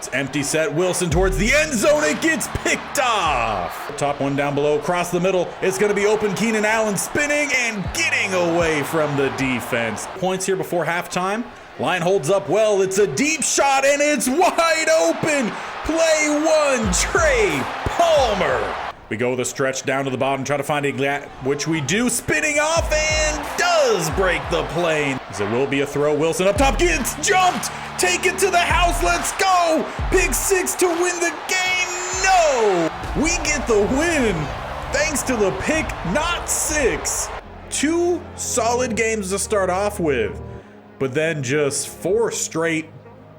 It's empty set. Wilson towards the end zone. It gets picked off. Top one down below. Across the middle. It's going to be open. Keenan Allen spinning and getting away from the defense. Points here before halftime. Line holds up well. It's a deep shot and it's wide open. Play one. Trey Palmer. We go the stretch down to the bottom, try to find a gap, which we do, spinning off and does break the plane. As it will be a throw. Wilson up top gets jumped. Take it to the house. Let's go. Pick six to win the game. No, we get the win thanks to the pick, not six. 2 solid games to start off with, but then just 4 straight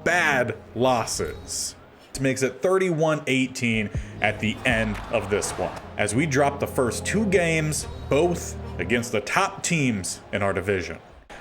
bad losses. It makes it 31-18 at the end of this one, as we drop the first 2 games, both against the top teams in our division.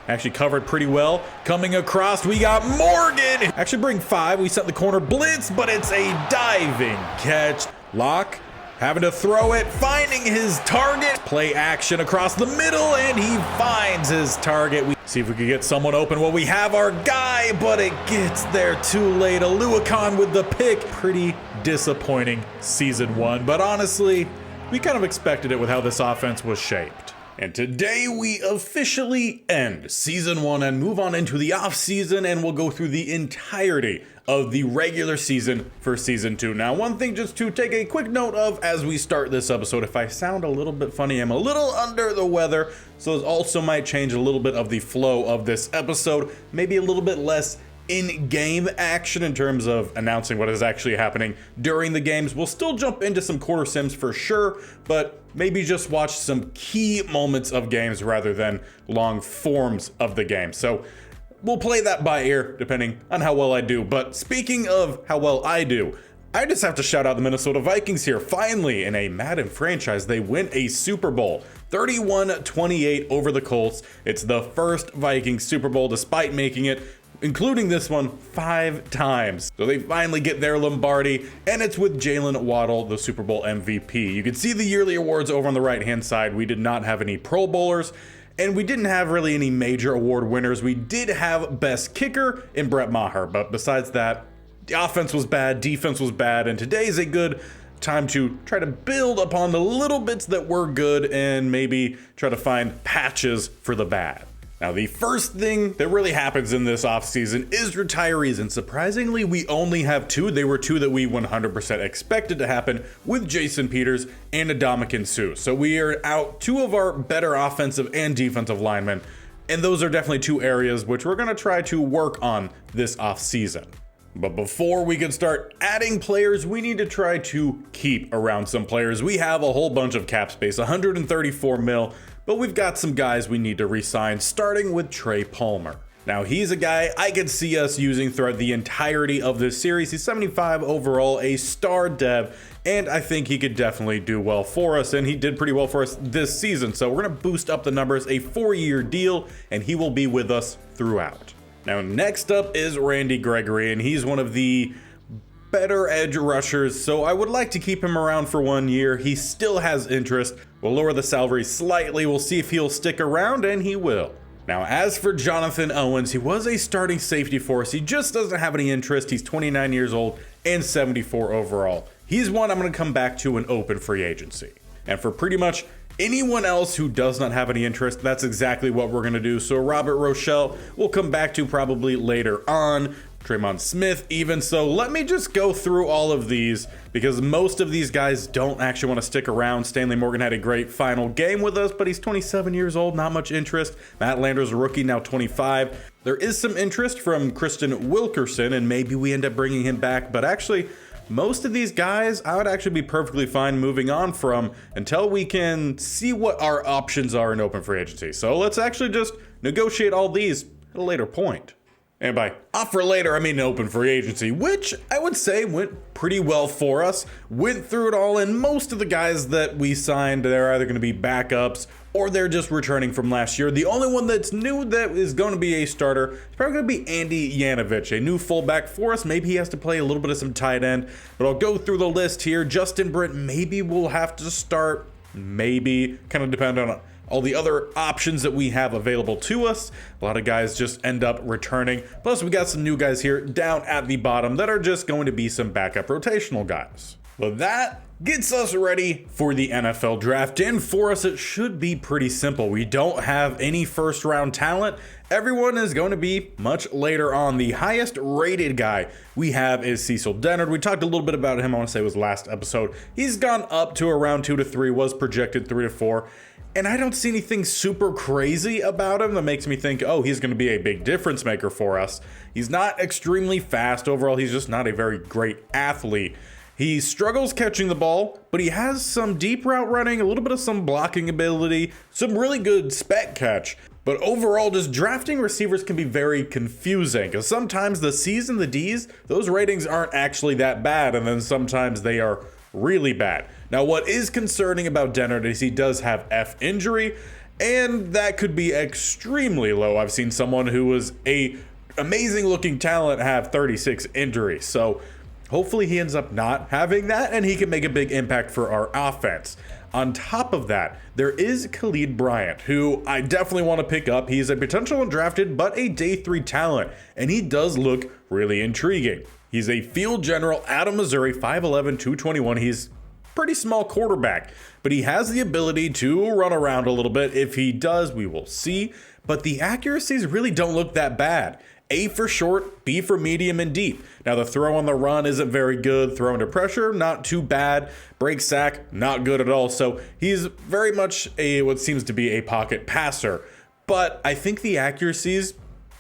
Actually covered pretty well. Coming across, we got Morgan. Actually bring 5. We set the corner blitz, but it's a diving catch. Locke having to throw it, finding his target. Play action across the middle, and he finds his target. We see if we can get someone open. Well, we have our guy, but it gets there too late. Aluakon with the pick. Pretty disappointing season 1, but honestly, we kind of expected it with how this offense was shaped. And today we officially end season 1 and move on into the offseason, and we'll go through the entirety of the regular season for season 2. Now, one thing just to take a quick note of as we start this episode, if I sound a little bit funny, I'm a little under the weather, so it also might change a little bit of the flow of this episode, maybe a little bit less in-game action in terms of announcing what is actually happening during the games. We'll still jump into some quarter sims for sure, but maybe just watch some key moments of games rather than long forms of the game. So we'll play that by ear depending on how well I do. But speaking of how well I do, I just have to shout out the Minnesota Vikings here. Finally, in a Madden franchise, they win a Super Bowl. 31-28 over the Colts. It's the first Vikings Super Bowl despite making it, including this one, 5 times. So they finally get their Lombardi, and it's with Jalen Waddle, the Super Bowl MVP. You can see the yearly awards over on the right-hand side. We did not have any Pro Bowlers, and we didn't have really any major award winners. We did have Best Kicker in Brett Maher, but besides that, the offense was bad, defense was bad, and today is a good time to try to build upon the little bits that were good and maybe try to find patches for the bad. Now, the first thing that really happens in this offseason is retirees, and surprisingly, we only have 2. They were 2 that we 100% expected to happen with Jason Peters and Ndamukong Suh. So we are out 2 of our better offensive and defensive linemen, and those are definitely 2 areas which we're going to try to work on this offseason. But before we can start adding players, we need to try to keep around some players. We have a whole bunch of cap space, 134 mil. But we've got some guys we need to re-sign, starting with Trey Palmer. Now, he's a guy I could see us using throughout the entirety of this series. He's 75 overall, a star dev, and I think he could definitely do well for us, and he did pretty well for us this season. So we're going to boost up the numbers, a 4-year deal, and he will be with us throughout. Now, next up is Randy Gregory, and he's one of the better edge rushers, so I would like to keep him around for 1 year. He still has interest. We'll lower the salary slightly. We'll see if he'll stick around, and he will. Now, as for Jonathan Owens, he was a starting safety for us. He just doesn't have any interest. He's 29 years old and 74 overall. He's one I'm going to come back to in open free agency. And for pretty much anyone else who does not have any interest, that's exactly what we're going to do. So Robert Rochelle we'll come back to probably later on. Tremont Smith even. So let me just go through all of these because most of these guys don't actually want to stick around. Stanley Morgan had a great final game with us, but he's 27 years old, not much interest. Matt Lander's a rookie, now 25. There is some interest from Kristen Wilkerson, and maybe we end up bringing him back, but actually most of these guys I would actually be perfectly fine moving on from until we can see what our options are in open free agency. So let's actually just negotiate all these at a later point. And by offer later, I mean open free agency, which I would say went pretty well for us. Went through it all, and most of the guys that we signed, they're either going to be backups or they're just returning from last year. The only one that's new that is going to be a starter is probably going to be Andy Yanovich, a new fullback for us. Maybe he has to play a little bit of some tight end, but I'll go through the list here. Justin Britt, maybe we'll have to start, maybe, kind of depend on all the other options that we have available to us. A lot of guys just end up returning. Plus, we got some new guys here down at the bottom that are just going to be some backup rotational guys. But that gets us ready for the NFL draft, and for us it should be pretty simple. We don't have any first round talent. Everyone is going to be much later on. The highest rated guy we have is Cecil Dennard. We talked a little bit about him, I want to say it was last episode. He's gone up to around 2 to 3, was projected 3 to 4. And I don't see anything super crazy about him that makes me think, oh, he's going to be a big difference maker for us. He's not extremely fast overall. He's just not a very great athlete. He struggles catching the ball, but he has some deep route running, a little bit of some blocking ability, some really good spec catch. But overall, just drafting receivers can be very confusing because sometimes the C's and the D's, those ratings aren't actually that bad, and then sometimes they are really bad. Now, what is concerning about Dennard is he does have F injury, and that could be extremely low. I've seen someone who was a amazing looking talent have 36 injuries, so hopefully he ends up not having that and he can make a big impact for our offense. On top of that, there is Khalid Bryant, who I definitely want to pick up. He's a potential undrafted, but a day 3 talent, and he does look really intriguing. He's a field general out of Missouri, 5'11", 221. He's pretty small quarterback, but he has the ability to run around a little bit. If he does, we will see, but the accuracies really don't look that bad. A for short, B for medium and deep. Now the throw on the run isn't very good. Throw under pressure, not too bad. Break sack, not good at all. So he's very much what seems to be a pocket passer. But I think the accuracies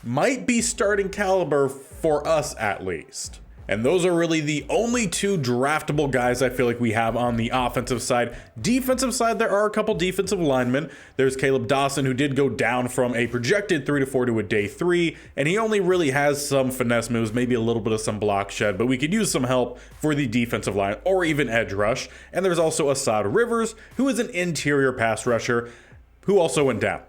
might be starting caliber for us at least. And those are really the only 2 draftable guys I feel like we have on the offensive side. Defensive side, there are a couple defensive linemen. There's Caleb Dawson, who did go down from a projected 3 to 4 to a day 3, and he only really has some finesse moves, maybe a little bit of some block shed, but we could use some help for the defensive line or even edge rush. And there's also Assad Rivers, who is an interior pass rusher, who also went down.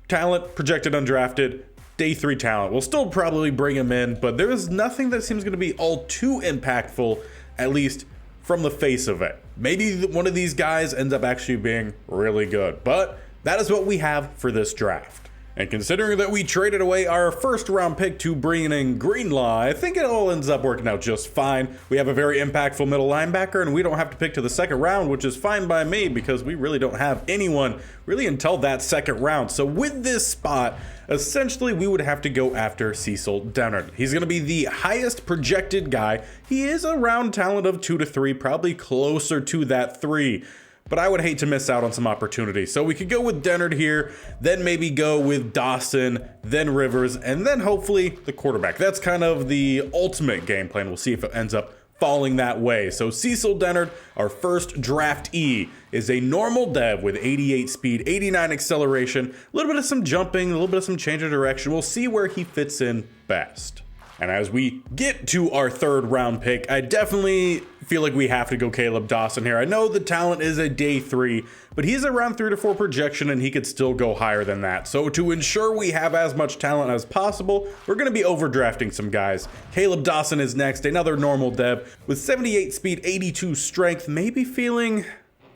Talent, projected undrafted, day 3 talent. We'll still probably bring him in, but there is nothing that seems going to be all too impactful, at least from the face of it. Maybe one of these guys ends up actually being really good, but that is what we have for this draft. And considering that we traded away our first round pick to bring in Greenlaw, I think it all ends up working out just fine. We have a very impactful middle linebacker, and we don't have to pick to the second round, which is fine by me because we really don't have anyone really until that second round. So with this spot, essentially we would have to go after Cecil Dennard. He's going to be the highest projected guy. He is around talent of 2 to 3, probably closer to that 3. But I would hate to miss out on some opportunities. So we could go with Dennard here, then maybe go with Dawson, then Rivers, and then hopefully the quarterback. That's kind of the ultimate game plan. We'll see if it ends up falling that way. So Cecil Dennard, our first draftee, is a normal dev with 88 speed, 89 acceleration, a little bit of some jumping, a little bit of some change of direction. We'll see where he fits in best. And as we get to our 3rd round pick, I definitely feel like we have to go Caleb Dawson here. I know the talent is a day 3, but he's around 3 to 4 projection and he could still go higher than that. So to ensure we have as much talent as possible, we're going to be overdrafting some guys. Caleb Dawson is next, another normal dev with 78 speed, 82 strength, maybe feeling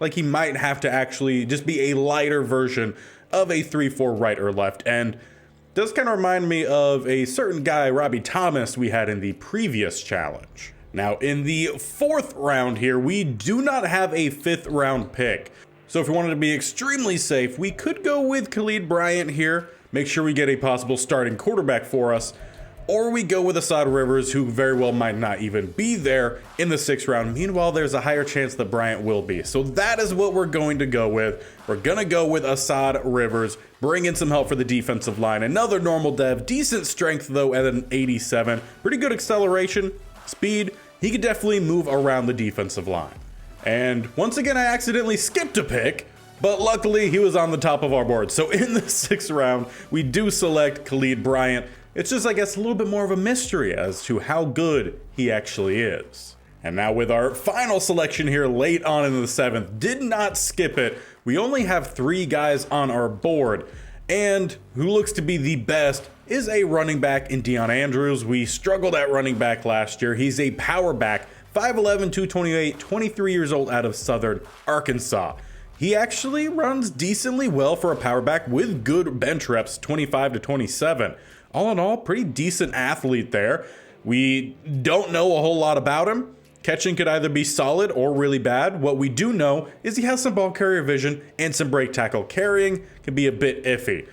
like he might have to actually just be a lighter version of a 3-4 right or left end. Does kind of remind me of a certain guy, Robbie Thomas, we had in the previous challenge. Now, in the 4th round here, we do not have a 5th round pick. So if we wanted to be extremely safe, we could go with Khalid Bryant here, make sure we get a possible starting quarterback for us, or we go with Assad Rivers, who very well might not even be there in the 6th round. Meanwhile, there's a higher chance that Bryant will be. So that is what we're going to go with. We're going to go with Assad Rivers, bring in some help for the defensive line. Another normal dev, decent strength though at an 87. Pretty good acceleration, speed. He could definitely move around the defensive line. And once again, I accidentally skipped a pick, but luckily he was on the top of our board. So in the 6th round, we do select Khalid Bryant. It's just, I guess, a little bit more of a mystery as to how good he actually is. And now with our final selection here late on in the 7th, did not skip it. We only have 3 guys on our board, and who looks to be the best is a running back in Deion Andrews. We struggled at running back last year. He's a power back, 5'11", 228, 23 years old out of Southern Arkansas. he actually runs decently well for a power back with good bench reps, 25 to 27. All in all, pretty decent athlete there. We don't know a whole lot about him. Catching could either be solid or really bad. What we do know is he has some ball carrier vision and some break tackle. Carrying can be a bit iffy.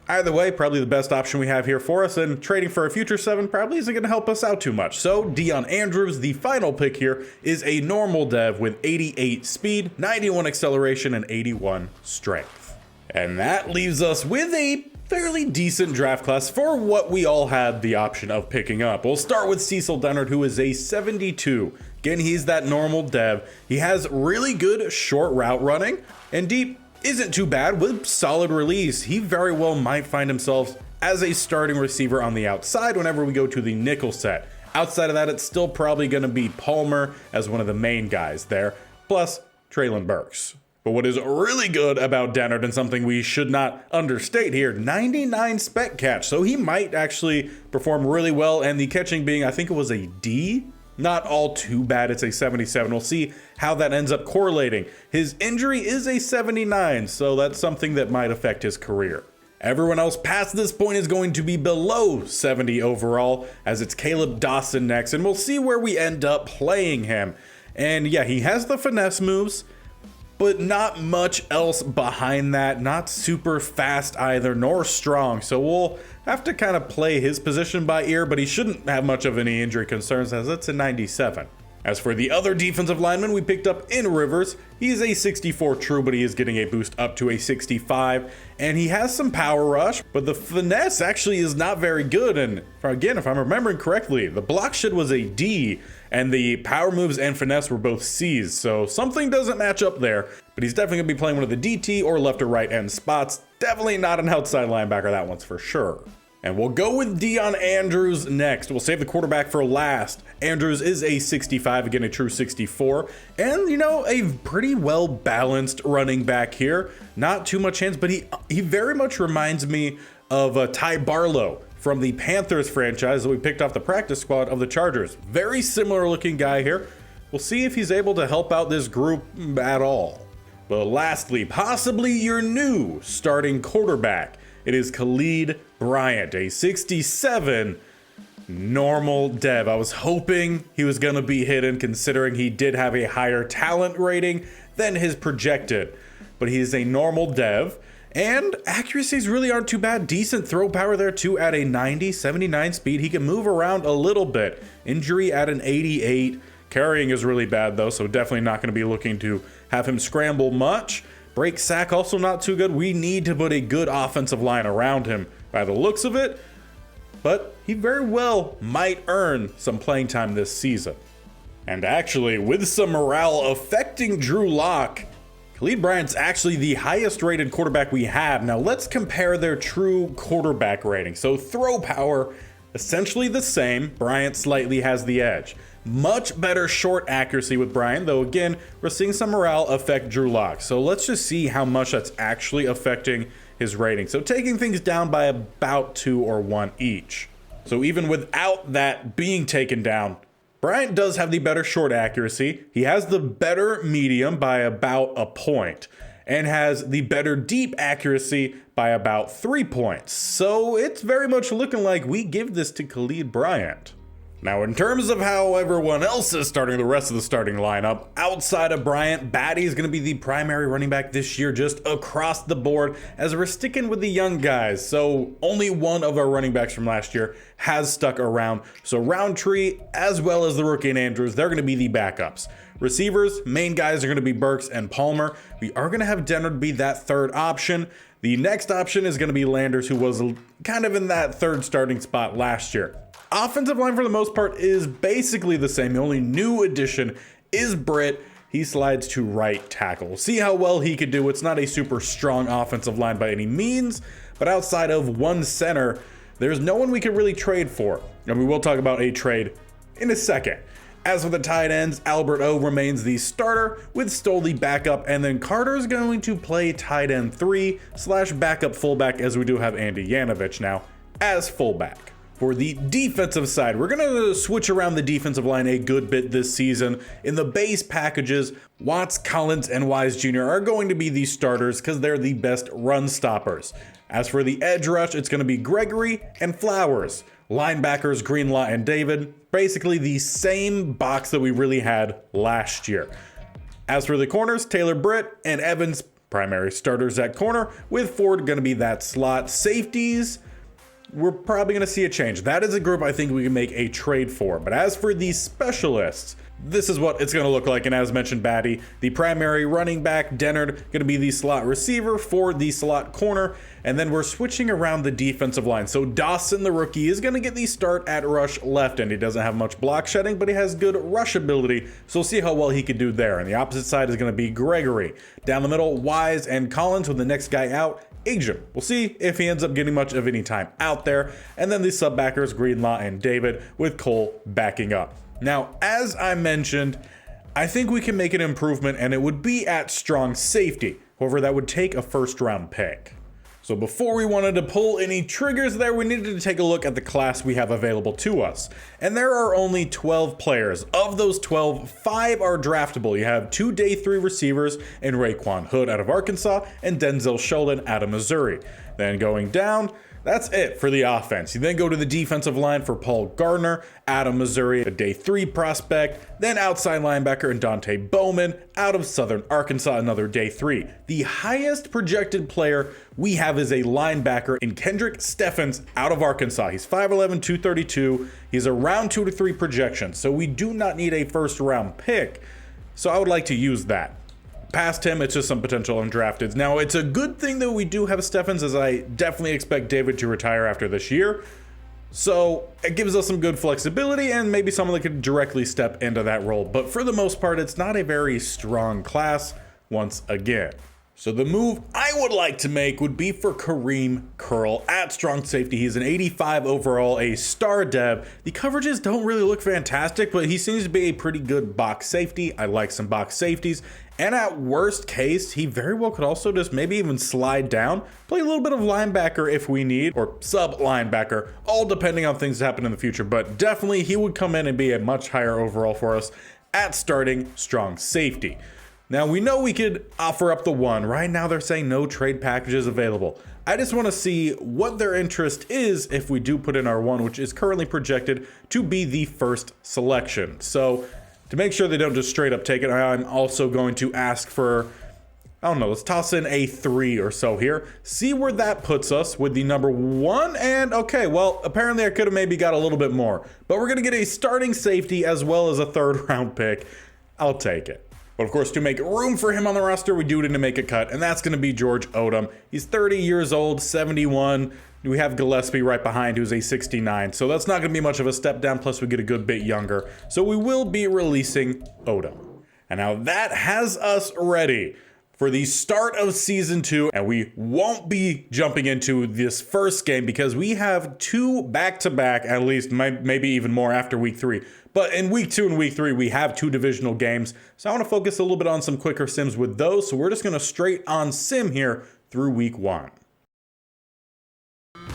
Either way, probably the best option we have here for us, and trading for a future 7 probably isn't going to help us out too much. So Deion Andrews, the final pick here, is a normal dev with 88 speed, 91 acceleration, and 81 strength. And that leaves us with a fairly decent draft class for what we all had the option of picking up. We'll start with Cecil Dennard, who is a 72. Again, he's that normal dev. He has really good short route running, and deep isn't too bad with solid release. He very well might find himself as a starting receiver on the outside whenever we go to the nickel set. Outside of that, it's still probably going to be Palmer as one of the main guys there, plus Treylon Burks. But what is really good about Dennard, and something we should not understate here, 99 spec catch. So he might actually perform really well, and the catching being, I think it was a D? Not all too bad, it's a 77. We'll see how that ends up correlating. His injury is a 79, so that's something that might affect his career. Everyone else past this point is going to be below 70 overall, as it's Caleb Dawson next, and we'll see where we end up playing him. And yeah, he has the finesse moves, but not much else behind that. Not super fast either, nor strong. So we'll have to kind of play his position by ear, but he shouldn't have much of any injury concerns, as it's a 97. As for the other defensive lineman we picked up in Rivers, he's a 64 true, but he is getting a boost up to a 65, and he has some power rush, but the finesse actually is not very good. And again, if I'm remembering correctly, the block shed was a D, and the power moves and finesse were both C's, so something doesn't match up there. But he's definitely going to be playing one of the DT or left or right end spots. Definitely not an outside linebacker, that one's for sure. And we'll go with Deion Andrews next. We'll save the quarterback for last. Andrews is a 65, again a true 64. And, you know, a pretty well-balanced running back here. Not too much hands, but he very much reminds me of Ty Barlow from the Panthers franchise that we picked off the practice squad of the Chargers. Very similar looking guy here. We'll see if he's able to help out this group at all. But lastly, possibly your new starting quarterback. It is Khalid Bryant, a 67 normal dev. I was hoping he was going to be hidden, considering he did have a higher talent rating than his projected. But he is a normal dev, and accuracies really aren't too bad. Decent throw power there too at a 90, 79 speed. He can move around a little bit. Injury at an 88. Carrying is really bad though, so definitely not going to be looking to have him scramble much. Break sack also not too good. We need to put a good offensive line around him by the looks of it, but he very well might earn some playing time this season. And actually, with some morale affecting Drew Lock, Khalid Bryant's actually the highest rated quarterback we have. Now let's compare their true quarterback rating. So throw power, essentially the same. Bryant slightly has the edge. Much better short accuracy with Bryant, though again, we're seeing some morale affect Drew Lock. So let's just see how much that's actually affecting his rating. So taking things down by about 2 or 1 each. So even without that being taken down, Bryant does have the better short accuracy. He has the better medium by about a point, and has the better deep accuracy by about 3 points. So it's very much looking like we give this to Khalid Bryant. Now, in terms of how everyone else is starting the rest of the starting lineup, outside of Bryant, Batty is going to be the primary running back this year, just across the board, as we're sticking with the young guys. So only one of our running backs from last year has stuck around. So Roundtree, as well as the rookie and Andrews, they're going to be the backups. Receivers, main guys are going to be Burks and Palmer. We are going to have Dennard be that third option. The next option is going to be Landers, who was kind of in that third starting spot last year. Offensive line for the most part is basically the same. The only new addition is Britt. He slides to right tackle. We'll see how well he could do. It's not a super strong offensive line by any means, but outside of one center, there's no one we can really trade for. And we will talk about a trade in a second. As for the tight ends, Albert O remains the starter with Stoll the backup, and then Carter's going to play tight end 3/backup fullback, as we do have Andy Yanovich now as fullback. For the defensive side, we're going to switch around the defensive line a good bit this season. In the base packages, Watts, Collins, and Wise Jr. are going to be the starters because they're the best run stoppers. As for the edge rush, it's going to be Gregory and Flowers. Linebackers, Greenlaw and David. Basically the same box that we really had last year. As for the corners, Taylor Britt and Evans, primary starters at corner, with Ford going to be that slot. Safeties, we're probably going to see a change. That is a group I think we can make a trade for. But as for the specialists, this is what it's going to look like. And as mentioned, Batty, the primary running back, Dennard, going to be the slot receiver, Ford the slot corner. And then we're switching around the defensive line. So Dawson, the rookie, is going to get the start at rush left end. He doesn't have much block shedding, but he has good rush ability. So we'll see how well he can do there. And the opposite side is going to be Gregory. Down the middle, Wise and Collins, with the next guy out, Agent. We'll see if he ends up getting much of any time out there. And then the sub backers, Greenlaw and David, with Cole backing up. Now, as I mentioned, I think we can make an improvement, and it would be at strong safety. However, that would take a first-round pick. So before we wanted to pull any triggers there, we needed to take a look at the class we have available to us. And there are only 12 players. Of those 12, 5 are draftable. You have 2 day 3 receivers in Raekwon Hood out of Arkansas and Denzel Sheldon out of Missouri. Then going down, that's it for the offense. You then go to the defensive line for Paul Gardner out of Missouri, a day 3 prospect, then outside linebacker and Dante Bowman out of Southern Arkansas, another day 3. The highest projected player we have is a linebacker in Kendrick Steffens out of Arkansas. He's 5'11", 232. He's around 2 to 3 projections, so we do not need a first round pick. So I would like to use that. Past him, it's just some potential undrafteds. Now, it's a good thing that we do have Steffens, as I definitely expect David to retire after this year. So it gives us some good flexibility and maybe someone that could directly step into that role. But for the most part, it's not a very strong class once again. So the move I would like to make would be for Kareem Curl at strong safety. He's an 85 overall, a star dev. The coverages don't really look fantastic, but he seems to be a pretty good box safety. I like some box safeties. And at worst case, he very well could also just maybe even slide down, play a little bit of linebacker if we need, or sub linebacker, all depending on things that happen in the future. But definitely he would come in and be a much higher overall for us at starting strong safety. Now, we know we could offer up the 1. Right now, they're saying no trade packages available. I just want to see what their interest is if we do put in our 1, which is currently projected to be the first selection. So to make sure they don't just straight up take it, I'm also going to ask for, I don't know, let's toss in a 3 or so here. See where that puts us with the number 1. And okay, well, apparently I could have maybe got a little bit more. But we're going to get a starting safety as well as a 3rd round pick. I'll take it. But of course, to make room for him on the roster, we do need to make a cut, and that's going to be George Odom. He's 30 years old, 71. We have Gillespie right behind, who's a 69. So that's not going to be much of a step down, plus we get a good bit younger. So we will be releasing Odom. And now that has us ready for the start of season 2, and we won't be jumping into this first game because we have 2 back-to-back, at least maybe even more after week 3. But in week 2 and week 3, we have 2 divisional games. So I want to focus a little bit on some quicker sims with those. So we're just going to straight on sim here through week 1.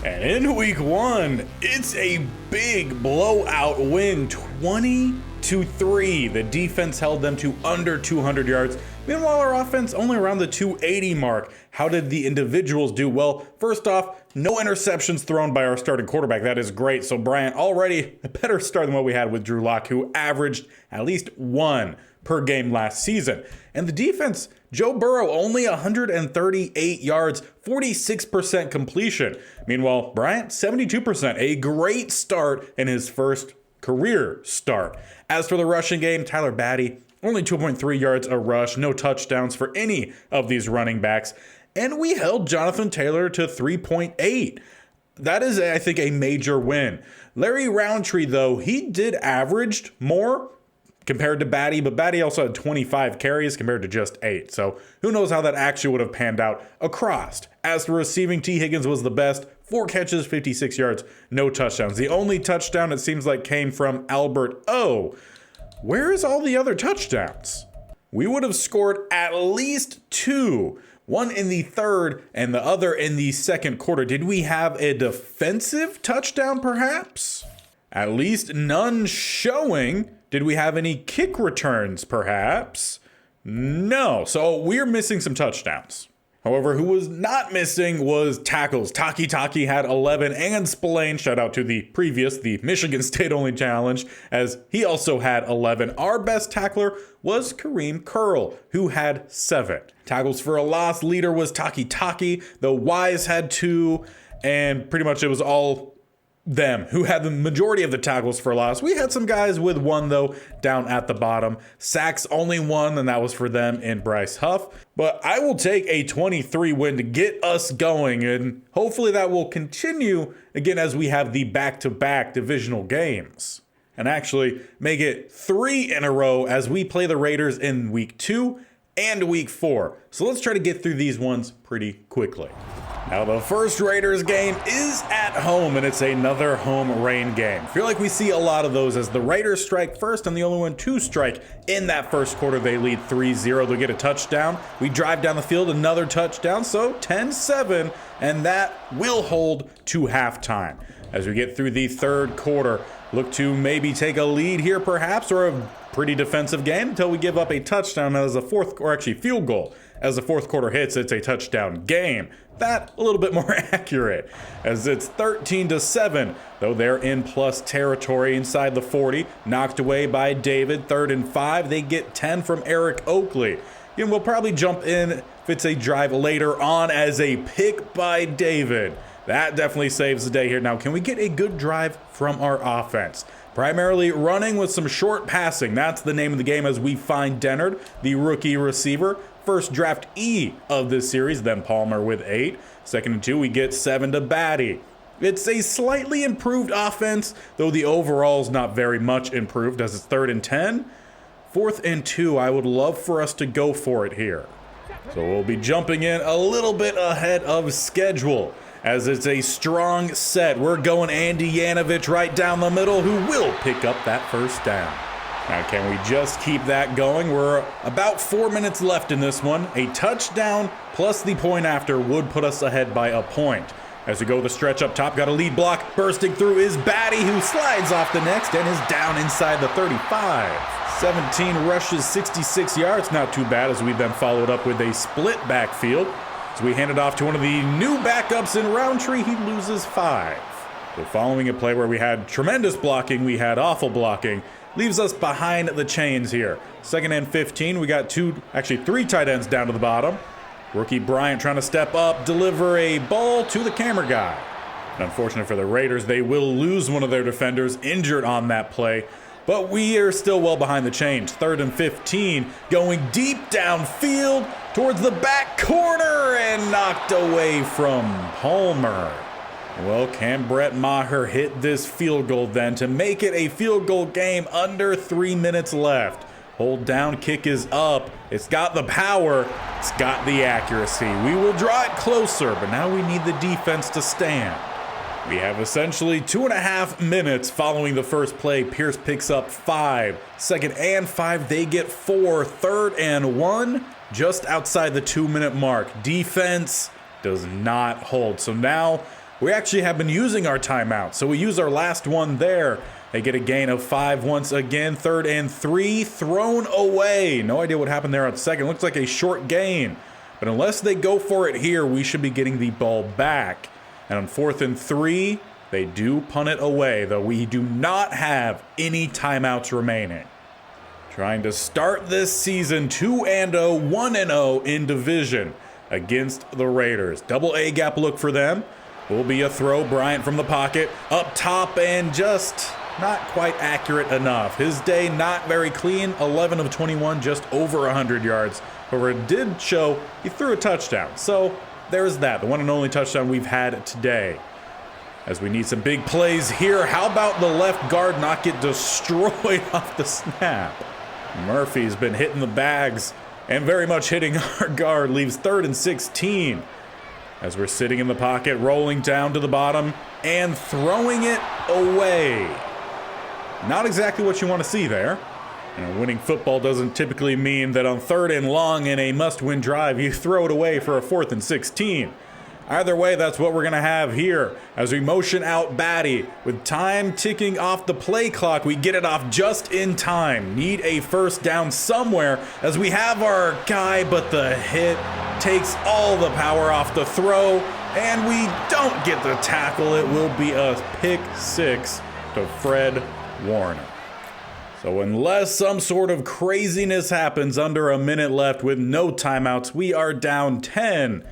And in week 1, it's a big blowout win, 20-3. The defense held them to under 200 yards. Meanwhile, our offense only around the 280 mark. How did the individuals do? Well, first off, no interceptions thrown by our starting quarterback. That is great. So Bryant already a better start than what we had with Drew Lock, who averaged at least 1 per game last season. And the defense, Joe Burrow, only 138 yards, 46% completion. Meanwhile, Bryant, 72%, a great start in his first career start. As for the rushing game, Tyler Batty, only 2.3 yards a rush, no touchdowns for any of these running backs. And we held Jonathan Taylor to 3.8. That is, I think, a major win. Larry Roundtree, though, he did averaged more compared to Batty, but Batty also had 25 carries compared to just 8. So who knows how that actually would have panned out across. As for receiving, T. Higgins was the best. 4 catches, 56 yards, no touchdowns. The only touchdown, it seems like, came from Albert O. Where is all the other touchdowns? We would have scored at least 2 one in the third and the other in the second quarter. Did we have a defensive touchdown perhaps? At least none showing. Did we have any kick returns perhaps? No, so we're missing some touchdowns. However, who was not missing was tackles. Taki had 11, and Spillane, shout out to the Michigan State only challenge, as he also had 11. Our best tackler was Kareem Curl, who had 7. Tackles for a loss leader was Taki. The Wise had 2, and pretty much it was all them who had the majority of the tackles for loss. We had some guys with 1 though down at the bottom. Sacks only 1, and that was for them in Bryce Huff. But I will take a 23 win to get us going, and hopefully that will continue again as we have the back-to-back divisional games. And actually make it 3 in a row as we play the Raiders in week 2 and week 4. So let's try to get through these ones pretty quickly. Now the first Raiders game is at home, and it's another home rain game. Feel like we see a lot of those as the Raiders strike first and the only one to strike in that first quarter. They lead 3-0. They'll get a touchdown. We drive down the field, another touchdown, so 10-7, and that will hold to halftime. As we get through the third quarter, look to maybe take a lead here perhaps, or a pretty defensive game until we give up a touchdown as a field goal. As the fourth quarter hits, it's a touchdown game. That a little bit more accurate, as it's 13-7, though they're in plus territory inside the 40, knocked away by David. 3rd and 5, they get 10 from Eric Oakley. And we'll probably jump in if it's a drive later on as a pick by David. That definitely saves the day here. Now, can we get a good drive from our offense? Primarily running with some short passing. That's the name of the game as we find Dennard, the rookie receiver. First draftee of this series, then Palmer with 8. 2nd and 2, we get 7 to Batty. It's a slightly improved offense, though the overall is not very much improved as it's 3rd and 10. 4th and 2, I would love for us to go for it here. So we'll be jumping in a little bit ahead of schedule as it's a strong set. We're going Andy Yanovich right down the middle, who will pick up that first down. Now, can we just keep that going? We're about 4 minutes left in this one. A touchdown plus the point after would put us ahead by a point. As we go the stretch up top, got a lead block. Bursting through is Batty, who slides off the next and is down inside the 35. 17 rushes, 66 yards. Not too bad, as we then followed up with a split backfield. As we hand it off to one of the new backups in Roundtree, he loses 5. So following a play where we had tremendous blocking, we had awful blocking. Leaves us behind the chains here. 2nd and 15. We got 3 tight ends down to the bottom. Rookie Bryant trying to step up, deliver a ball to the camera guy. And unfortunate for the Raiders, they will lose one of their defenders injured on that play. But we are still well behind the chains. 3rd and 15. Going deep downfield towards the back corner and knocked away from Palmer. Well, can Brett Maher hit this field goal then to make it a field goal game under 3 minutes left? Hold down, kick is up. It's got the power. It's got the accuracy. We will draw it closer, but now we need the defense to stand. We have essentially 2.5 minutes following the first play. Pierce picks up 5. 2nd and 5, they get 4. 3rd and 1, just outside the 2-minute mark. Defense does not hold. So now we actually have been using our timeout. So we use our last one there. They get a gain of 5 once again. 3rd and 3, thrown away. No idea what happened there on 2nd. Looks like a short gain. But unless they go for it here, we should be getting the ball back. And on 4th and 3, they do punt it away, though we do not have any timeouts remaining. Trying to start this season 2-0, 1-0 in division against the Raiders. Double A gap look for them. Will be a throw. Bryant from the pocket up top and just not quite accurate enough. His day not very clean. 11 of 21, just over 100 yards. However, it did show he threw a touchdown. So there's that, the one and only touchdown we've had today. As we need some big plays here. How about the left guard not get destroyed off the snap? Murphy's been hitting the bags and very much hitting our guard. Leaves 3rd and 16. As we're sitting in the pocket, rolling down to the bottom and throwing it away. Not exactly what you want to see there. Winning football doesn't typically mean that on 3rd and long in a must-win drive, you throw it away for a 4th and 16. Either way, that's what we're going to have here as we motion out Batty. With time ticking off the play clock, we get it off just in time. Need a first down somewhere as we have our guy, but the hit takes all the power off the throw, and we don't get the tackle. It will be a pick 6 to Fred Warner. So unless some sort of craziness happens under a minute left with no timeouts, we are down 10.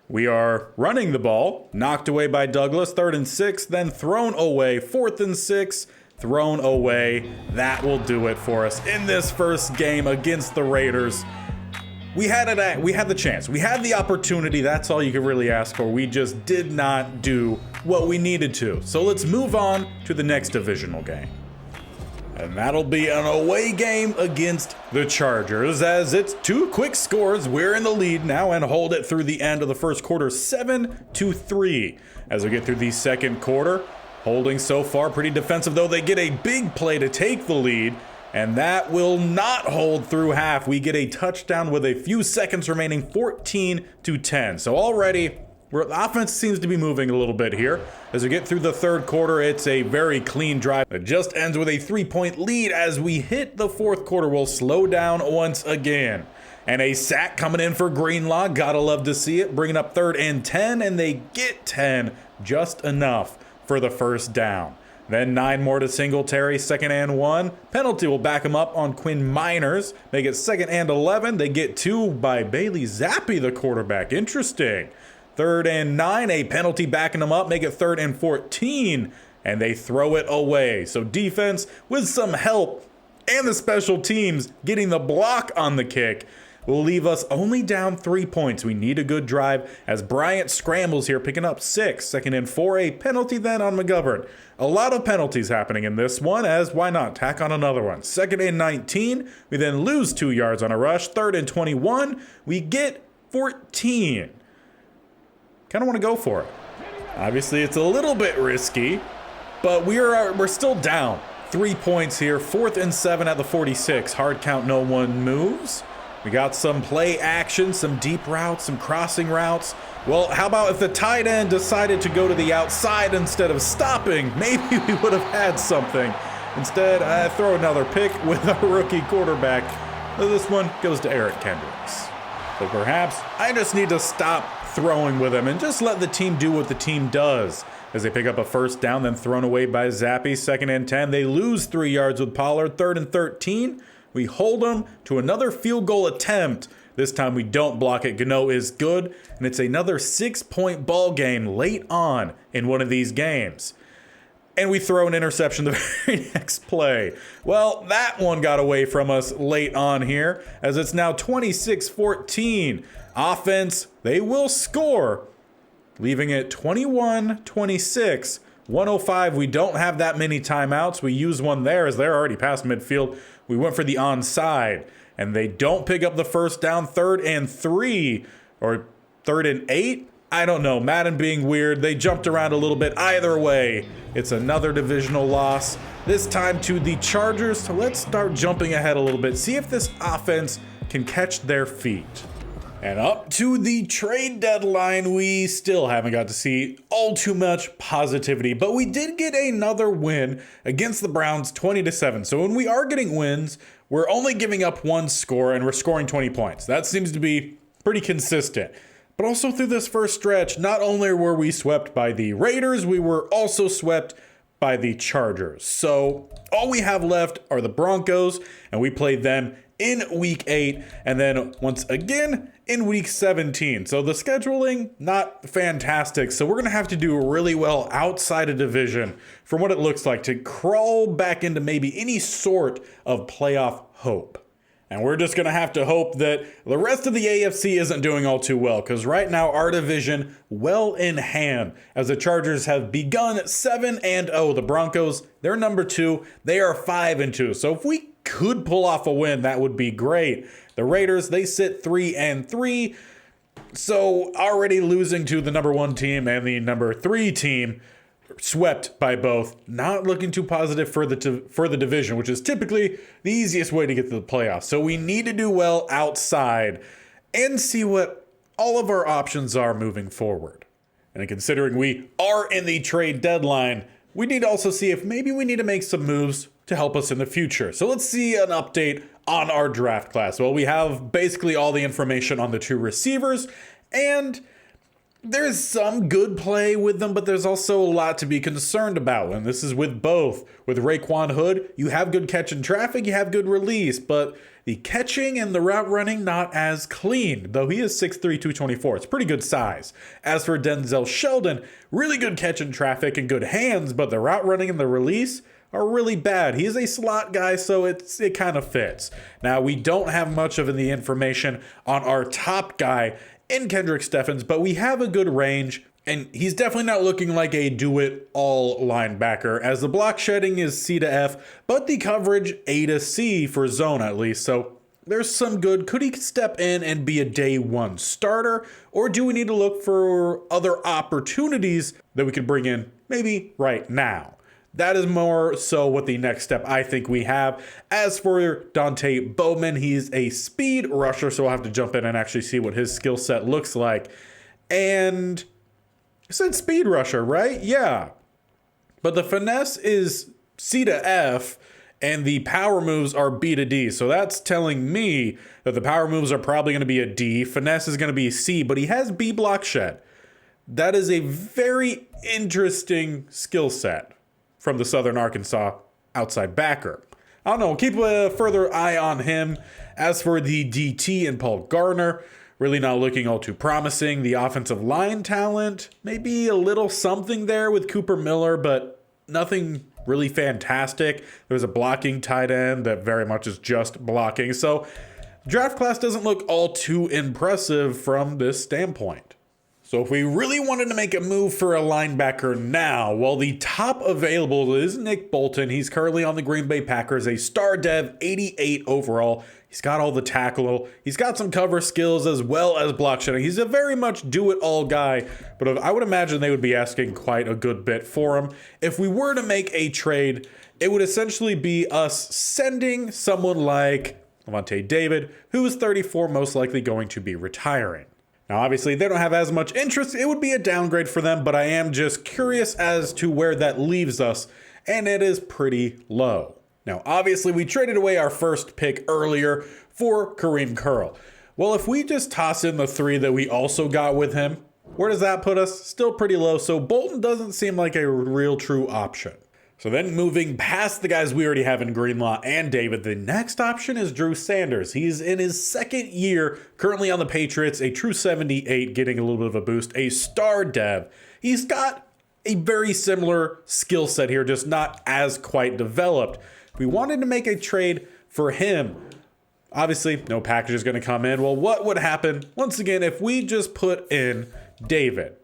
We are running the ball, knocked away by Douglas, 3rd and 6, then thrown away, 4th and 6, thrown away. That will do it for us in this first game against the Raiders. We had the chance. We had the opportunity. That's all you could really ask for. We just did not do what we needed to. So let's move on to the next divisional game. And that'll be an away game against the Chargers, as it's 2 quick scores. We're in the lead now and hold it through the end of the first quarter, 7-3. As we get through the second quarter, holding so far pretty defensive, though they get a big play to take the lead, and that will not hold through half. We get a touchdown with a few seconds remaining, 14-10. So already, the offense seems to be moving a little bit here. As we get through the third quarter, it's a very clean drive. It just ends with a 3-point lead. As we hit the fourth quarter, we'll slow down once again. And a sack coming in for Greenlaw. Gotta love to see it. Bringing up 3rd and 10, and they get 10. Just enough for the first down. Then 9 more to Singletary, 2nd and 1. Penalty will back him up on Quinn Miners. Make it 2nd and 11. They get 2 by Bailey Zappi, the quarterback. Interesting. 3rd and 9, a penalty backing them up, make it 3rd and 14, and they throw it away. So defense, with some help, and the special teams getting the block on the kick, will leave us only down 3 points. We need a good drive as Bryant scrambles here, picking up 6. 2nd and 4, a penalty then on McGovern. A lot of penalties happening in this one, as why not tack on another one. 2nd and 19, we then lose 2 yards on a rush. 3rd and 21, we get 14. Kind of want to go for it. Obviously, it's a little bit risky, but we're still down 3 points here. 4th and 7 at the 46. Hard count, no one moves. We got some play action, some deep routes, some crossing routes. Well, how about if the tight end decided to go to the outside instead of stopping? Maybe we would have had something. Instead, I throw another pick with a rookie quarterback. This one goes to Eric Kendricks. So perhaps I just need to stop throwing with him and just let the team do what the team does. As they pick up a first down, then thrown away by Zappi. 2nd and 10. They lose 3 yards with Pollard. 3rd and 13. We hold them to another field goal attempt. This time we don't block it. Gano is good, and it's another 6-point ball game late on in one of these games. And we throw an interception the very next play. Well, that one got away from us late on here, as it's now 26-14. Offense, they will score, leaving it 21-26. 105, we don't have that many timeouts. We use one there as they're already past midfield. We went for the onside, and they don't pick up the first down. 3rd and 3, or 3rd and 8. I don't know. Madden being weird. They jumped around a little bit. Either way, it's another divisional loss. This time to the Chargers. So let's start jumping ahead a little bit. See if this offense can catch their feet. And up to the trade deadline, we still haven't got to see all too much positivity, but we did get another win against the Browns, 20-7. So when we are getting wins, we're only giving up 1 score and we're scoring 20 points. That seems to be pretty consistent. But also through this first stretch, not only were we swept by the Raiders, we were also swept by the Chargers. So all we have left are the Broncos, and we played them in week 8, and then once again in week 17. So the scheduling, not fantastic. So we're going to have to do really well outside of division from what it looks like to crawl back into maybe any sort of playoff hope. And we're just going to have to hope that the rest of the AFC isn't doing all too well, because right now our division well in hand, as the Chargers have begun 7-0. The Broncos, they're number 2. They are 5-2. So if we could pull off a win, that would be great. The Raiders, they sit 3-3. So already losing to the number 1 team and the number 3 team, swept by both. Not looking too positive for the division, which is typically the easiest way to get to the playoffs. So we need to do well outside and see what all of our options are moving forward. And considering we are in the trade deadline, we need to also see if maybe we need to make some moves to help us in the future. So let's see an update on our draft class. Well, we have basically all the information on the 2 receivers, and there's some good play with them, but there's also a lot to be concerned about. And this is with both. With Raekwon Hood, you have good catch in traffic, you have good release, but the catching and the route running not as clean, though he is 6'3", 224. It's pretty good size. As for Denzel Sheldon, really good catch in traffic and good hands, but the route running and the release are really bad. He is a slot guy, so it kind of fits. Now, we don't have much of the information on our top guy in Kendrick Steffens, but we have a good range, and he's definitely not looking like a do-it-all linebacker, as the block shedding is C to F, but the coverage A to C for zone at least, so there's some good. Could he step in and be a day 1 starter, or do we need to look for other opportunities that we could bring in maybe right now? That is more so what the next step I think we have. As for Dante Bowman, he's a speed rusher, so we'll have to jump in and actually see what his skill set looks like. And I said speed rusher, right? Yeah. But the finesse is C to F, and the power moves are B to D. So that's telling me that the power moves are probably going to be a D. Finesse is going to be C, but he has B block shed. That is a very interesting skill set from the Southern Arkansas outside backer. I don't know, keep a further eye on him. As for the DT and Paul Gardner, really not looking all too promising. The offensive line talent, maybe a little something there with Cooper Miller, but nothing really fantastic. There's a blocking tight end that very much is just blocking. So draft class doesn't look all too impressive from this standpoint. So if we really wanted to make a move for a linebacker now, well, the top available is Nick Bolton. He's currently on the Green Bay Packers, a star dev, 88 overall. He's got all the tackle. He's got some cover skills as well as block shedding. He's a very much do-it-all guy, but I would imagine they would be asking quite a good bit for him. If we were to make a trade, it would essentially be us sending someone like Lavonte David, who is 34, most likely going to be retiring. Now, obviously, they don't have as much interest. It would be a downgrade for them, but I am just curious as to where that leaves us, and it is pretty low. Now, obviously, we traded away our first pick earlier for Kareem Curl. Well, if we just toss in the 3 that we also got with him, where does that put us? Still pretty low, so Bolton doesn't seem like a real true option. So then moving past the guys we already have in Greenlaw and David, the next option is Drew Sanders. He's in his 2nd year, currently on the Patriots, a true 78, getting a little bit of a boost, a star dev. He's got a very similar skill set here, just not as quite developed. We wanted to make a trade for him. Obviously, no package is going to come in. Well, what would happen, once again, if we just put in David?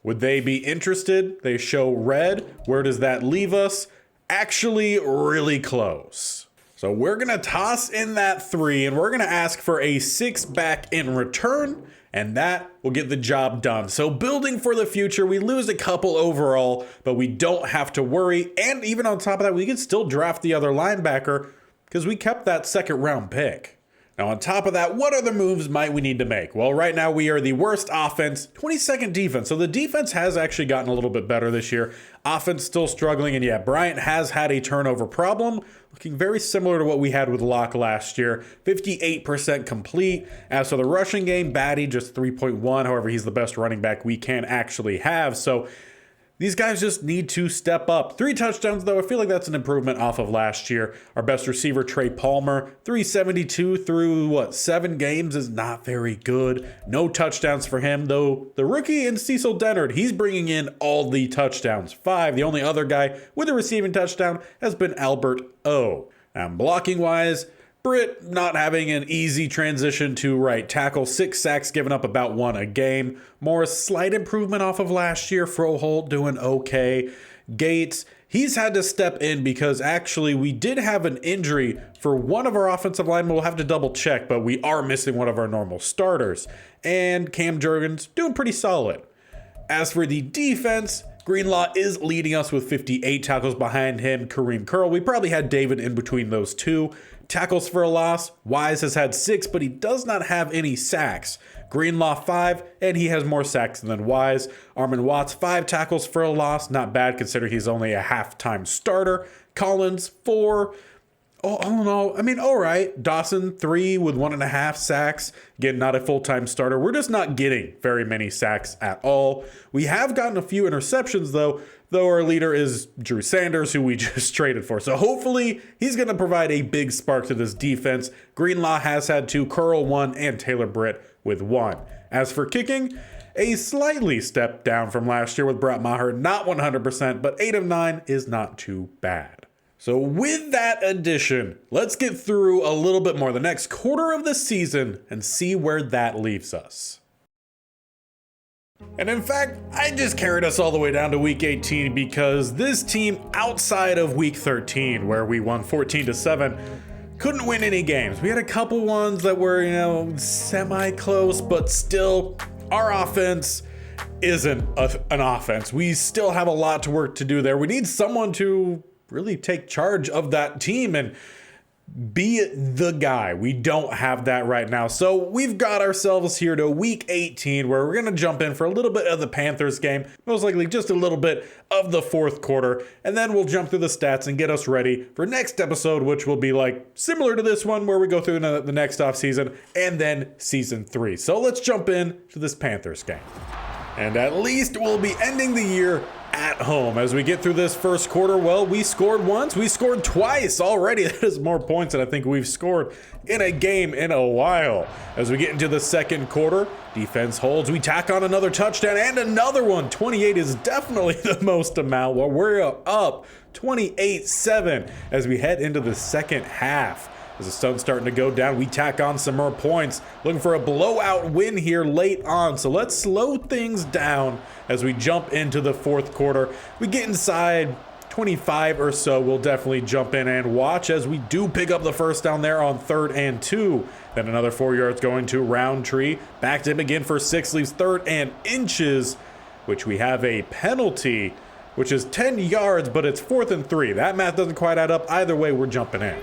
Would they be interested? They show red. Where does that leave us? Actually, really close. So we're going to toss in that 3, and we're going to ask for a 6 back in return, and that will get the job done. So building for the future, we lose a couple overall, but we don't have to worry. And even on top of that, we can still draft the other linebacker because we kept that 2nd round pick. Now, on top of that, what other moves might we need to make? Well, right now we are the worst offense, 22nd defense. So the defense has actually gotten a little bit better this year. Offense still struggling. And yeah, Bryant has had a turnover problem, looking very similar to what we had with Locke last year. 58% complete. As for the rushing game, Batty just 3.1. However, he's the best running back we can actually have. So these guys just need to step up. 3 touchdowns, though. I feel like that's an improvement off of last year. Our best receiver, Trey Palmer, 372 through, 7 games is not very good. No touchdowns for him, though. The rookie in Cecil Dennard, he's bringing in all the touchdowns. 5. The only other guy with a receiving touchdown has been Albert O. Now, blocking-wise, Britt not having an easy transition to right tackle. 6 sacks, giving up about 1 a game. Morris, slight improvement off of last year. Froholt doing okay. Gates, he's had to step in because actually we did have an injury for one of our offensive linemen. We'll have to double check, but we are missing one of our normal starters. And Cam Jurgens doing pretty solid. As for the defense, Greenlaw is leading us with 58 tackles, behind him Kareem Curl. We probably had David in between those two. Tackles for a loss, Wise has had 6, but he does not have any sacks. Greenlaw 5, and he has more sacks than Wise. Armin Watts 5 tackles for a loss, not bad considering he's only a half-time starter. Collins 4. All in all, I mean, all right. Dawson 3 with 1.5 sacks. Again, not a full-time starter. We're just not getting very many sacks at all. We have gotten a few interceptions, though our leader is Drew Sanders, who we just traded for. So hopefully he's going to provide a big spark to this defense. Greenlaw has had 2, Curl 1, and Taylor Britt with 1. As for kicking, a slightly step down from last year with Brett Maher, not 100%, but 8 of 9 is not too bad. So with that addition, let's get through a little bit more the next quarter of the season and see where that leaves us. And in fact, I just carried us all the way down to week 18 because this team outside of week 13, where we won 14-7, couldn't win any games. We had a couple ones that were, semi-close, but still our offense isn't an offense. We still have a lot to work to do there. We need someone to really take charge of that team and be the guy. We don't have that right now. So we've got ourselves here to week 18, where we're going to jump in for a little bit of the Panthers game, most likely just a little bit of the fourth quarter, and then we'll jump through the stats and get us ready for next episode, which will be like similar to this one, where we go through the next offseason and then season 3. So let's jump in to this Panthers game. And at least we'll be ending the year at home. As we get through this first quarter, well, we scored once, we scored twice already. That is more points than I think we've scored in a game in a while. As we get into the second quarter, defense holds, we tack on another touchdown and another one. 28 is definitely the most amount. Well, we're up 28-7 as we head into the second half. As the sun's starting to go down, we tack on some more points, looking for a blowout win here late on. So let's slow things down as we jump into the fourth quarter. We get inside 25 or so, we'll definitely jump in and watch as we do pick up the first down there on 3rd and 2. Then another 4 yards going to Roundtree. Back to him again for 6, leaves 3rd and inches, which we have a penalty, which is 10 yards, but it's 4th and 3. That math doesn't quite add up. Either way, we're jumping in.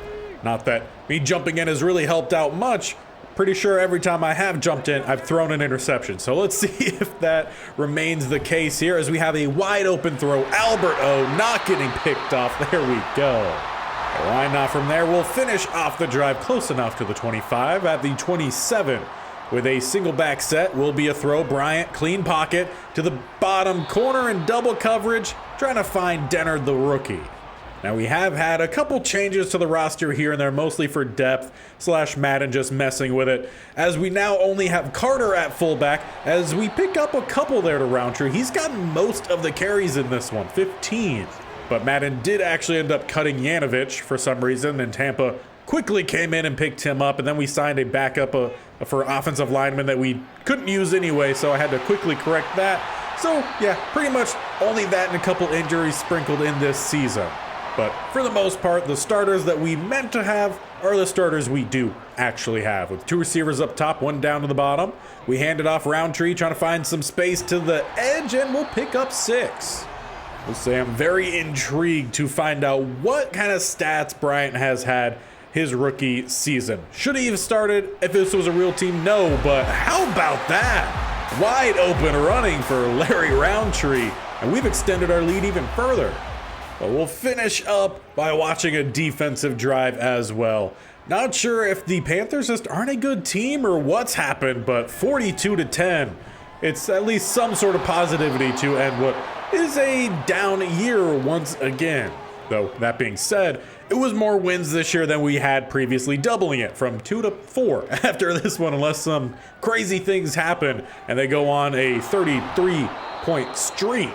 Not that me jumping in has really helped out much. Pretty sure every time I have jumped in, I've thrown an interception. So let's see if that remains the case here as we have a wide open throw. Albert O not getting picked off. There we go. Why not from there? We'll finish off the drive close enough to the 25 at the 27. With a single back set will be a throw. Bryant, clean pocket to the bottom corner in double coverage, trying to find Dennard the rookie. Now we have had a couple changes to the roster here and there, mostly for depth / Madden just messing with it, as we now only have Carter at fullback as we pick up a couple there to Roundtree. He's gotten most of the carries in this one, 15. But Madden did actually end up cutting Yanovich for some reason, and Tampa quickly came in and picked him up, and then we signed a backup for offensive lineman that we couldn't use anyway, so I had to quickly correct that. So yeah, pretty much only that and a couple injuries sprinkled in this season. But for the most part, the starters that we meant to have are the starters we do actually have. With 2 receivers up top, 1 down to the bottom. We hand it off Roundtree, trying to find some space to the edge, and we'll pick up 6. We'll say I'm very intrigued to find out what kind of stats Bryant has had his rookie season. Should he have started if this was a real team? No, but how about that? Wide open running for Larry Roundtree, and we've extended our lead even further. But we'll finish up by watching a defensive drive as well. Not sure if the Panthers just aren't a good team or what's happened, but 42-10. It's at least some sort of positivity to end what is a down year once again. Though, that being said, it was more wins this year than we had previously, doubling it from 2 to 4 after this one, unless some crazy things happen and they go on a 33-point streak.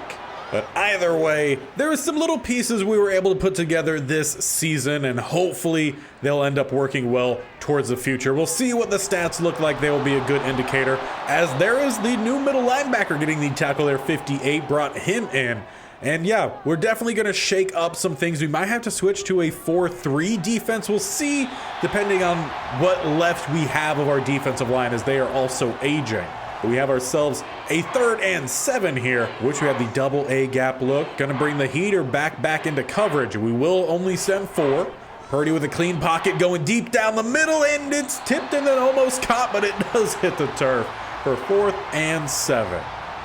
But either way, there are some little pieces we were able to put together this season, and hopefully they'll end up working well towards the future. We'll see what the stats look like. They will be a good indicator, as there is the new middle linebacker getting the tackle there. 58 brought him in. And yeah, we're definitely going to shake up some things. We might have to switch to a 4-3 defense. We'll see, depending on what left we have of our defensive line, as they are also aging. But we have ourselves a 3rd and 7 here, which we have the double A gap look. Gonna bring the heater back into coverage. We will only send 4. Purdy with a clean pocket going deep down the middle, and it's tipped and then almost caught, but it does hit the turf for 4th and 7.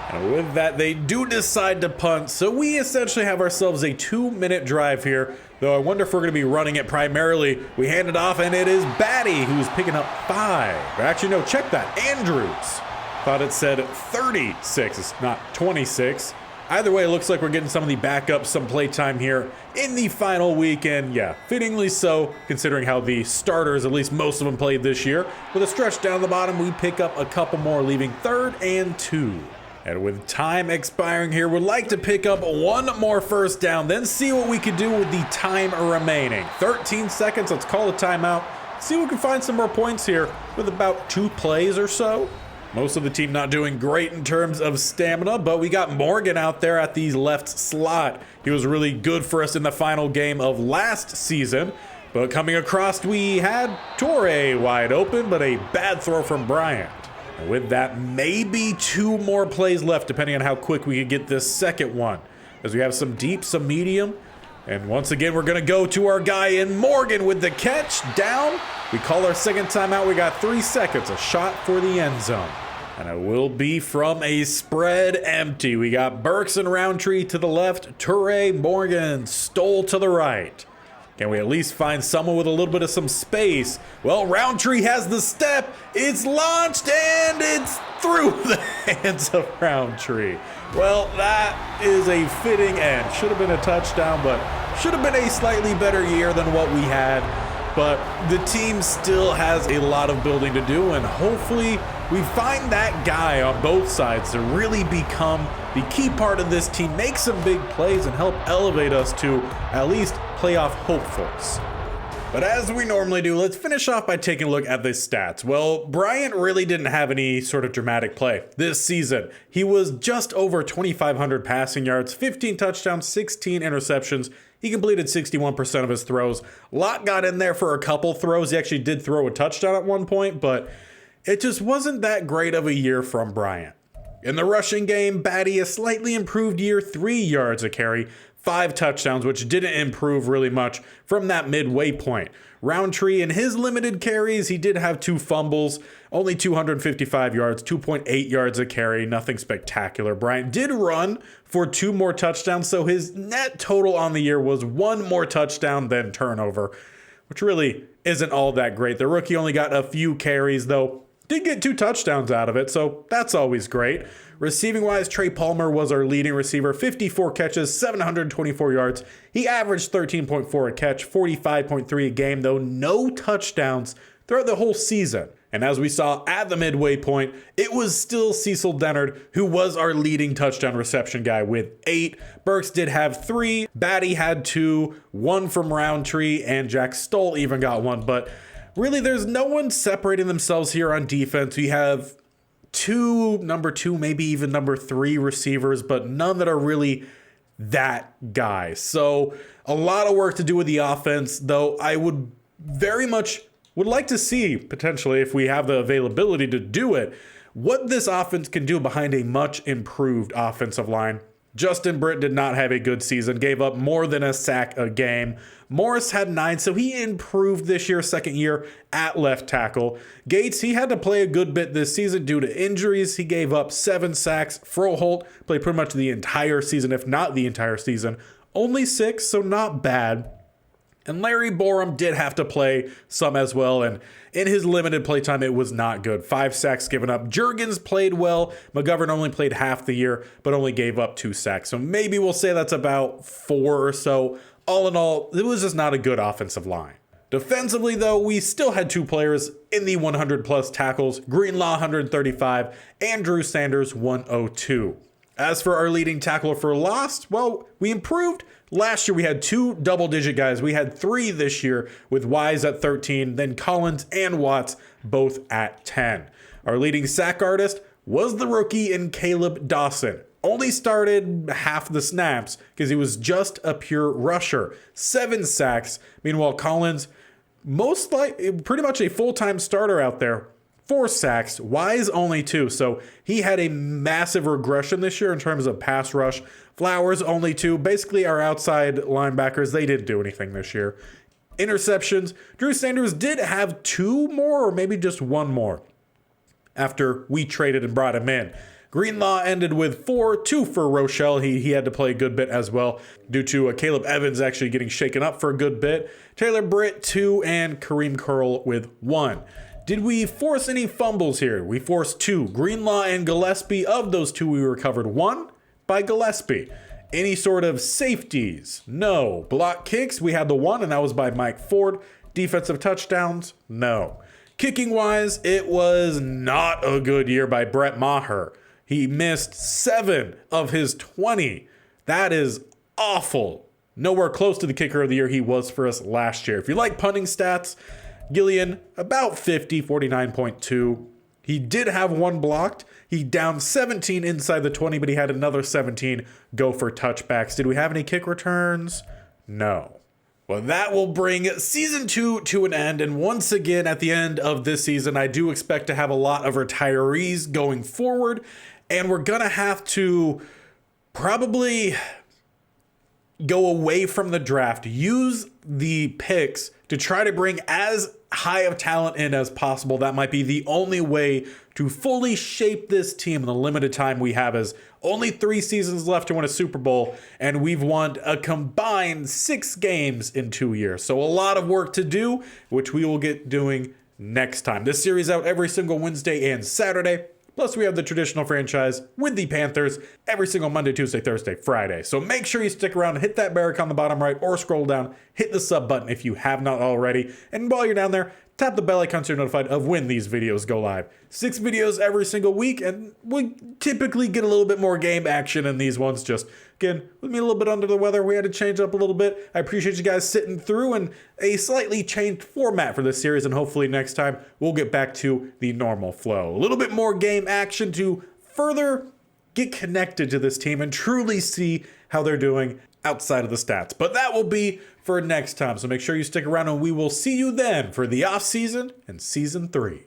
And with that, they do decide to punt, so we essentially have ourselves a 2-minute drive here, though I wonder if we're going to be running it primarily. We hand it off, and it is Batty who's picking up 5. Actually, no, check that. Andrews. Thought it said 36. It's not 26. Either way, it looks like we're getting some of the backups, some playtime here in the final week, and yeah, fittingly so, considering how the starters, at least most of them, played this year. With a stretch down the bottom, we pick up a couple more, leaving 3rd and 2. And with time expiring here, would like to pick up 1 more first down, then see what we could do with the time remaining. 13 seconds, let's call a timeout. See if we can find some more points here with about 2 plays or so. Most of the team not doing great in terms of stamina, but we got Morgan out there at the left slot. He was really good for us in the final game of last season. But coming across, we had Torre wide open, but a bad throw from Bryant. And with that, maybe 2 more plays left, depending on how quick we could get this second one. As we have some deep, some medium. And once again, we're going to go to our guy in Morgan with the catch down. We call our second timeout. We got 3 seconds, a shot for the end zone. And it will be from a spread empty. We got Burks and Roundtree to the left, Toure, Morgan, Stoll to the right. Can we at least find someone with a little bit of some space? Well, Roundtree has the step. It's launched and it's through the hands of Roundtree. Well, that is a fitting end. Should have been a touchdown, but should have been a slightly better year than what we had. But the team still has a lot of building to do, and hopefully we find that guy on both sides to really become the key part of this team, make some big plays, and help elevate us to at least playoff hopefuls. But as we normally do, let's finish off by taking a look at the stats. Well, Bryant really didn't have any sort of dramatic play this season. He was just over 2,500 passing yards, 15 touchdowns, 16 interceptions. He completed 61% of his throws. Lott got in there for a couple throws. He actually did throw a touchdown at one point, but it just wasn't that great of a year from Bryant. In the rushing game, Batty a slightly improved year, 3 yards a carry, 5 touchdowns, which didn't improve really much from that midway point. Roundtree, in his limited carries, he did have 2 fumbles, only 255 yards, 2.8 yards a carry, nothing spectacular. Bryant did run for 2 more touchdowns, so his net total on the year was 1 more touchdown than turnover, which really isn't all that great. The rookie only got a few carries, though did get 2 touchdowns out of it, so that's always great. Receiving wise, Trey Palmer was our leading receiver, 54 catches, 724 yards. He averaged 13.4 a catch, 45.3 a game, though no touchdowns throughout the whole season. And as we saw at the midway point, it was still Cecil Dennard who was our leading touchdown reception guy with 8. Burks did have 3. Batty had 2, 1 from Roundtree, and Jack Stoll even got 1. But really, there's no one separating themselves here on defense. We have number 2, maybe even number 3 receivers, but none that are really that guy. So a lot of work to do with the offense, though I would very much would like to see, potentially, if we have the availability to do it, what this offense can do behind a much improved offensive line. Justin Britt did not have a good season, gave up more than a sack a game. Morris had 9, so he improved this year, second year at left tackle. Gates, he had to play a good bit this season due to injuries. He gave up 7 sacks. Froholt played pretty much the entire season, if not the entire season. Only 6, so not bad. And Larry Borum did have to play some as well, and in his limited playtime, it was not good. 5 sacks given up. Juergens played well. McGovern only played half the year, but only gave up 2 sacks. So maybe we'll say that's about 4 or so. All in all, it was just not a good offensive line. Defensively, though, we still had 2 players in the 100-plus tackles. Greenlaw, 135. Andrew Sanders, 102. As for our leading tackler for loss, well, we improved. Last year, we had 2 double-digit guys. We had 3 this year, with Wise at 13, then Collins and Watts both at 10. Our leading sack artist was the rookie in Caleb Dawson. Only started half the snaps because he was just a pure rusher. 7 sacks. Meanwhile, Collins, pretty much a full-time starter out there. 4 sacks, Wise only 2. So he had a massive regression this year in terms of pass rush. Flowers only 2. Basically our outside linebackers, they didn't do anything this year. Interceptions, Drew Sanders did have 2 more or maybe just 1 more after we traded and brought him in. Greenlaw ended with 4, 2 for Rochelle. He had to play a good bit as well due to Caleb Evans actually getting shaken up for a good bit. Taylor Britt 2 and Kareem Curl with 1. Did we force any fumbles here? We forced 2. Greenlaw and Gillespie, of those 2 we recovered 1 by Gillespie. Any sort of safeties? No. Block kicks, we had the 1 and that was by Mike Ford. Defensive touchdowns? No. Kicking wise, it was not a good year by Brett Maher. He missed 7 of his 20. That is awful. Nowhere close to the kicker of the year he was for us last year. If you like punting stats, Gillian, about 50, 49.2. He did have 1 blocked. He downed 17 inside the 20, but he had another 17 go for touchbacks. Did we have any kick returns? No. Well, that will bring season 2 to an end. And once again, at the end of this season, I do expect to have a lot of retirees going forward. And we're going to have to probably go away from the draft, use the picks to try to bring as high of talent in as possible. That might be the only way to fully shape this team in the limited time we have, as only 3 seasons left to win a Super Bowl, and we've won a combined 6 games in 2 years. So a lot of work to do, which we will get doing next time. This series out every single Wednesday and Saturday. Plus, we have the traditional franchise with the Panthers every single Monday, Tuesday, Thursday, Friday. So make sure you stick around and hit that bell icon on the bottom right or scroll down, hit the sub button if you have not already. And while you're down there, tap the bell icon so you're notified of when these videos go live. 6 videos every single week, and we typically get a little bit more game action in these ones. Just, again, with me a little bit under the weather, we had to change up a little bit. I appreciate you guys sitting through and a slightly changed format for this series, and hopefully next time we'll get back to the normal flow. A little bit more game action to further get connected to this team and truly see how they're doing outside of the stats. But that will be for next time, so make sure you stick around and we will see you then for the offseason and season 3.